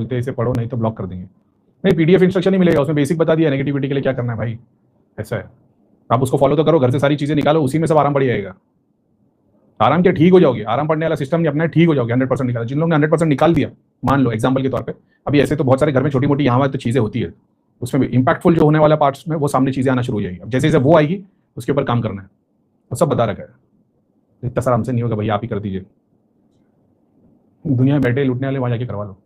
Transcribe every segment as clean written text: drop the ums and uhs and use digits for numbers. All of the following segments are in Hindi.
बोलते हैं इसे पढ़ो नहीं तो ब्लॉक कर देंगे। नहीं, पीडीएफ इंस्ट्रक्शन ही मिलेगा, उसमें बेसिक बता दिया नेगेटिविटी के लिए क्या करना है भाई। ऐसा है, आप उसको फॉलो तो करो, घर से सारी चीजें निकालो, उसी में सब आराम पड़ जाएगा। आराम के ठीक हो जाओगे, आराम पड़ने वाला सिस्टम नहीं अपना ठीक हो जाओगे 100% निकाला। जिन लोगों ने 100% निकाल दिया, मान लो एग्जाम्पल के तौर पे, अभी ऐसे तो बहुत सारे घर में छोटी मोटी यहाँ वहाँ तो चीजें होती है, उसमें भी इंपैक्टफुल जो होने वाला पार्ट्स में वो सामने चीजें आना शुरू हो जाएगी। अब जैसे जैसे वो आएगी उसके ऊपर काम करना है, वो सब बता रखा है। इतना सारा हमसे नहीं होगा भैया, आप ही कर दीजिए। दुनिया में बैठे लूटने वाले वहां जाके करवा लो।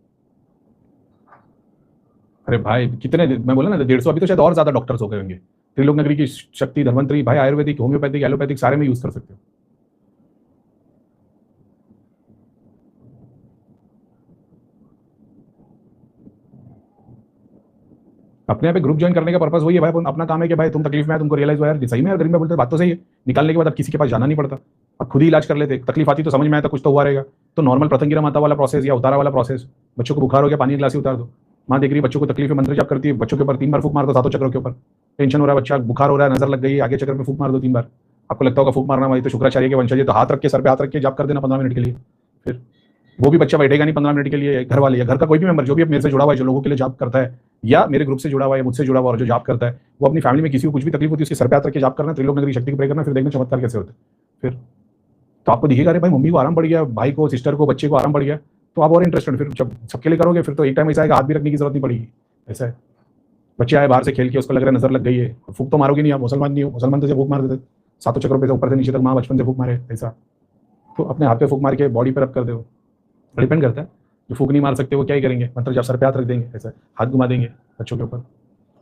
अरे भाई कितने, मैं बोला ना 150, अभी तो शायद और ज्यादा डॉक्टर्स हो गए होंगे। त्रिलोक नगरी की शक्ति, धन्वंतरी भाई, आयुर्वेदिक, होम्योपैथिक, एलोपैथिक सारे में यूज कर सकते हो। अपने यहाँ पे ग्रुप ज्वाइन करने का पर्पस वही है भाई, अपना काम है कि भाई तुम तकलीफ में है, तुमको रियलाइज हुआ यार सही में यार, गरीब में बोलते बात तो सही है, निकालने के बाद अब किसी के पास जाना नहीं पड़ता, अब खुद ही इलाज कर लेते। तकलीफ आती तो समझ में आता कुछ तो हुआ रहेगा, तो नॉर्मल प्रथंगिरा माता वाला प्रोसेस या उतारा वाला प्रोसेस, बच्चों को बुखार हो गया पानी गिलास उतार दो, माँ देख रही है बच्चों को तकलीफ है, मंत्र जाप करती है, बच्चों के ऊपर 3 बार फूक मार दो, सातों चक्रों के ऊपर। टेंशन हो रहा है, बच्चा बुखार हो रहा है, नजर लग गई है, आगे चक्र में फूक मार दो 3 बार। आपको लगता होगा फूक मारना भाई तो शुक्राचार्य के वंशज है, तो हाथ रख के सर पे हाथ रख के जाप कर देना 15 मिनट के लिए। फिर वो भी बच्चा बैठेगा नहीं 15 मिनट के लिए, घर वाले या घर का कोई भी मेंबर जो भी मेरे से जुड़ा हुआ है, जो लोगों के लिए जाप करता है या मेरे ग्रुप से जुड़ा हुआ है, मुझसे जुड़ा हुआ और जो जाप करता है, वो अपनी फैमिली में किसी को कुछ भी तकलीफ होती है उसके सर पे हाथ रख के जाप करना, त्रिलोक नगरी शक्ति को प्रे करना, फिर देखना चमत्कार कैसे होते हैं। फिर तो आपको दिखेगा अरे भाई मम्मी को आराम पड़ गया, भाई को, सिस्टर को, बच्चे को आराम पड़ गया, तो आप और इंटरेस्टेड। फिर जब सबके लिए करोगे फिर तो एक टाइम ऐसा आएगा हाथ भी रखने की जरूरत नहीं पड़ेगी। ऐसा है, बच्चे आए बाहर से खेल के, उसको लग रहा है नजर लग गई है, फूक तो मारोगे नहीं, आप मुसलमान नहीं हो, मुसलमान तो फूक मार देते, सातों चक्रों पे ऊपर से नीचे तक माँ बचपन से फूक मारे। ऐसा तो अपने हाथ पे फूक मार के बॉडी पर रब कर दो, डिपेंड करता है। जो फूक नहीं मार सकते वो क्या ही करेंगे, मतलब जब सर पे हाथ रख देंगे, ऐसा हाथ घुमा देंगे बच्चों के ऊपर,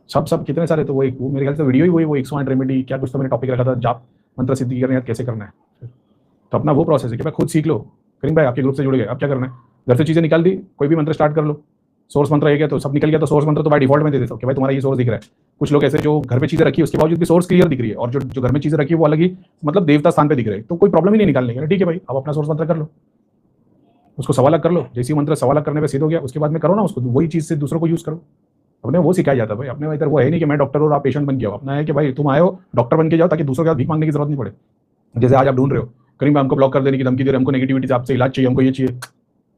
सब कितने सारे। तो वो मेरे ख्याल से वीडियो ही वही, वो 108 रेमेडी क्या कुछ तो मैंने टॉपिक रखा था, जाप मंत्र सिद्धि करने कैसे करना है। तो अपना वो प्रोसेस है कि भाई खुद सीख लो। करीम भाई आपके ग्रुप से जुड़ गए, अब क्या करना है, घर से चीजें निकाल दी, कोई भी मंत्र स्टार्ट कर लो, सोर्स मंत्र एक है तो सब निकल गया, तो सोर्स मंत्र तो बाय डिफॉल्ट में दे देता हूं कि भाई तुम्हारा ये सोर्स दिख रहा है। कुछ लोग ऐसे जो घर में चीजें रखी है उसके बावजूद भी सोर्स क्लियर दिख रही है, और जो घर में चीजें रखी है वो अलग ही मतलब देवता स्थान पे दिख रहे हैं, तो कोई प्रॉब्लम ही नहीं निकालने का। ठीक है भाई, अब अपना सोर्स मंत्र कर लो, उसको सवाल कर लो, जैसी मंत्र सवाल करने पे सिद्ध हो गया उसके बाद में करो ना उसको, वही चीज से दूसरों को यूज करो। अपने वो सिखाया जाता है भाई, अपने इधर वो है नहीं कि मैं डॉक्टर और आप पेशेंट बन के आओ, अपना है कि भाई तुम आए हो डॉक्टर बन के जाओ, ताकि दूसरों के साथ भीख मांगने की जरूरत नहीं पड़े। जैसे आज आप ढूंढ रहे हो करीम हमको ब्लॉक कर देने की धमकी दे रहे, हमको नेगेटिविटी से आपसे इलाज चाहिए, हमको ये चाहिए,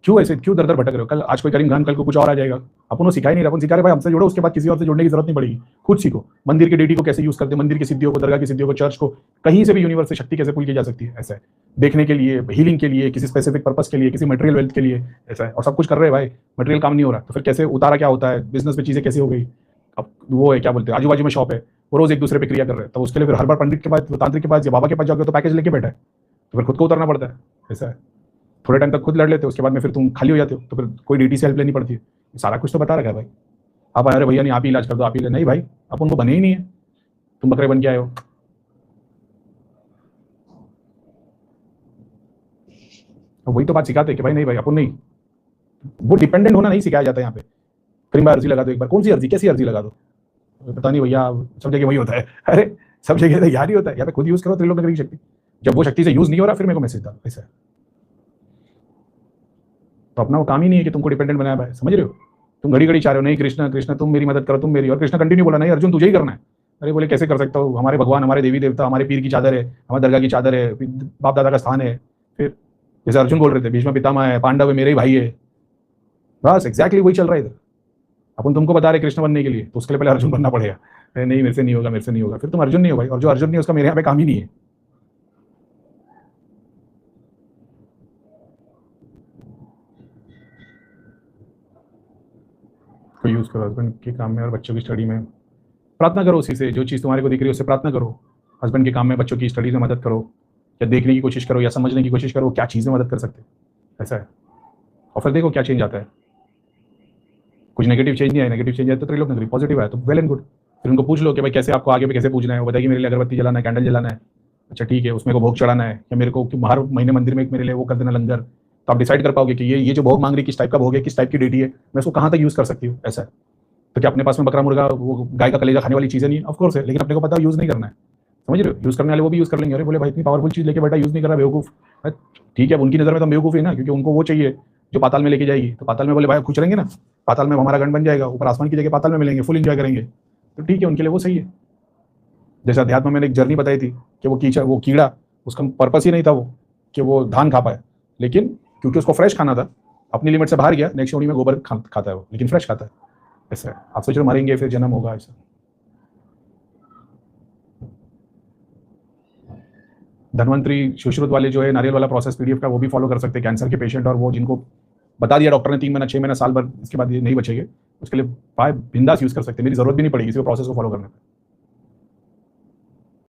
क्यों ऐसे क्यों दर दर भटक रहे हो। कल आज कोई करीम खान, कल को कुछ और आ जाएगा। अपन सिखा ही नहीं रहा, अपन सिखा रहे भाई हमसे जुड़ो, उसके बाद किसी और से जुड़ने की जरूरत नहीं पड़ेगी, खुद सीखो। मंदिर की डेटी को कैसे यूज करते हैं, मंदिर की सिद्धियों को, दरगाह की सिद्धियों को, चर्च को, कहीं से भी यूनिवर्स से शक्ति कैसे पुल की जा सकती है, ऐसा है देखने के लिए, हीलिंग के लिए, किसी स्पेसिफिक पर्पस के लिए, किसी मटेरियल वेल्थ के लिए, ऐसा है। और सब कुछ कर रहे हैं भाई, मटेरियल काम नहीं हो रहा तो फिर कैसे उतारा क्या होता है, बिजनेस में चीजें कैसे हो गई। अब वो है क्या बोलते हैं, आजू बाजू में शॉप है, वो रोज एक दूसरे पे क्रिया कर रहे हैं, तो उसके लिए फिर हर बार पंडित के पास, तांत्रिक के पास या बाबा के पास जाओगे तो पैकेज लेके बैठा है, तो फिर खुद को उतरना पड़ता है। ऐसा है, थोड़े टाइम तक खुद लड़ लेते हो, उसके बाद में फिर तुम खाली हो जाते हो, तो फिर कोई डीटी से हेल्प लेनी पड़ती है। सारा कुछ तो बता रखा है भाई। आप अरे भैया नहीं आप ही इलाज कर दो, आप ही नहीं भाई, आप उनको बने ही नहीं है, तुम बकरे बन के आए हो। तो वही तो बात सिखाते हैं कि भाई नहीं भाई अपन नहीं, वो डिपेंडेंट होना नहीं सिखाया जाता यहाँ पे। करीम भाई अर्जी लगा दो एक बार, कौन सी अर्जी, कैसी अर्जी लगा दो, पता नहीं भैया सब जगह वही होता है। अरे सब जगह तो यार ही होता है, यहाँ पे खुद यूज करो त्रिलोक नगरी की शक्ति, जब वो शक्ति से यूज नहीं हो रहा फिर मेरे को मैसेज डालो। ऐसा है, तो अपना वो काम ही नहीं है कि तुमको डिपेंडेंट बनाया भाई, समझ रहे हो। तुम घड़ी घड़ी चाह रहे हो नहीं कृष्ण कृष्ण तुम मेरी मदद करो, तुम मेरी, और कृष्ण कंटिन्यू बोला नहीं अर्जुन तुझे ही करना है। अरे बोले कैसे कर सकता हूँ, हमारे भगवान, हमारे देवी देवता, हमारे पीर की चादर है, हमारे दरगाह की चादर है, बाप दादा का स्थान है। फिर जैसे अर्जुन बोल रहे थे भीष्म पितामह है, पांडव है, मेरे ही भाई है, बस एग्जैक्टली वही चल रहा है इधर। अपन तुमको बता रहे कृष्ण बनने के लिए, तो उसके लिए पहले अर्जुन बनना पड़ेगा। नहीं मेरे से नहीं होगा, मेरे से नहीं होगा, फिर तुम अर्जुन नहीं हो भाई, और जो अर्जुन नहीं उसका मेरे यहाँ पे काम ही नहीं है। को यूज करो हस्बैंड के काम में और बच्चों की स्टडी में, प्रार्थना करो उसी से, जो चीज़ तुम्हारे को दिख रही है उससे प्रार्थना करो। हस्बैंड के काम में, बच्चों की स्टडीज में मदद करो, या देखने की कोशिश करो, या समझने की कोशिश करो क्या चीज़ में मदद कर सकते हैं। ऐसा है, और फिर देखो क्या चेंज आता है। कुछ नेगेटिव चेंज नहीं आया, नेगेटिव चेंज आया तो त्रिलोक नगरी, पॉजिटिव आया तो वेल एंड गुड। फिर उनको पूछ लो कि भाई कैसे आपको आगे पे कैसे पूछना है, वो बताइए मेरे लिए अगरबत्ती जलाना है, कैंडल जलाना है, अच्छा ठीक है, उसमें को भोग चढ़ाना है, या मेरे को हर महीने मंदिर में एक मेरे लिए वो कर देना लंगर, तो आप डिसाइड कर पाओगे कि ये जो भोग मांग रही किस टाइप का भोग है, किस टाइप की डेटी है, मैं उसको कहाँ तक यूज़ कर सकती हूँ। ऐसा है, तो क्या अपने पास में बकरा मुर्गा वो गाय का कलेजा खाने वाली चीज़ें नहीं है, ऑफ कोर्स है, लेकिन अपने को पता है यूज़ नहीं करना है, समझ रहे हो। यूज़ करने वाले वो भी यूज़ कर लेंगे, अरे बोले भाई इतनी पावरफुल चीज़ लेके बैठा यूज़ नहीं कर रहा बेवकूफ़, ठीक है उनकी नज़र में तो बेवकूफ़ है ना, क्योंकि उनको वो चाहिए जो पाताल में लेके जाएगी, तो पाताल में बोले भाई खुश रहेंगे ना, पाताल में हमारा गण बन जाएगा, ऊपर आसमान की जगह पाताल में मिलेंगे, फुल एंजॉय करेंगे, तो ठीक है उनके लिए वो सही है। जैसे अध्यात्म में मैंने एक जर्नी बताई थी कि वो कीड़ा उसका पर्पस ही नहीं था वो कि वो धान खा पाए, लेकिन क्योंकि उसको फ्रेश खाना था, अपनी लिमिट से बाहर गया, नेक्स्ट योनि में गोबर खाता है वो, लेकिन फ्रेश खाता है। ऐसा है, आप सोच रहे मरेंगे फिर जन्म होगा, ऐसा। धनवंतरी सुश्रुत वाले जो है नारियल वाला प्रोसेस पीडीएफ का, वो भी फॉलो कर सकते हैं कैंसर के पेशेंट, और वो जिनको बता दिया डॉक्टर ने 3 महीना 6 महीना साल भर इसके बाद ये नहीं बचेंगे, उसके लिए बिंदास यूज कर सकते हैं, मेरी जरूरत भी नहीं पड़ेगी इसी प्रोसेस को फॉलो करने में।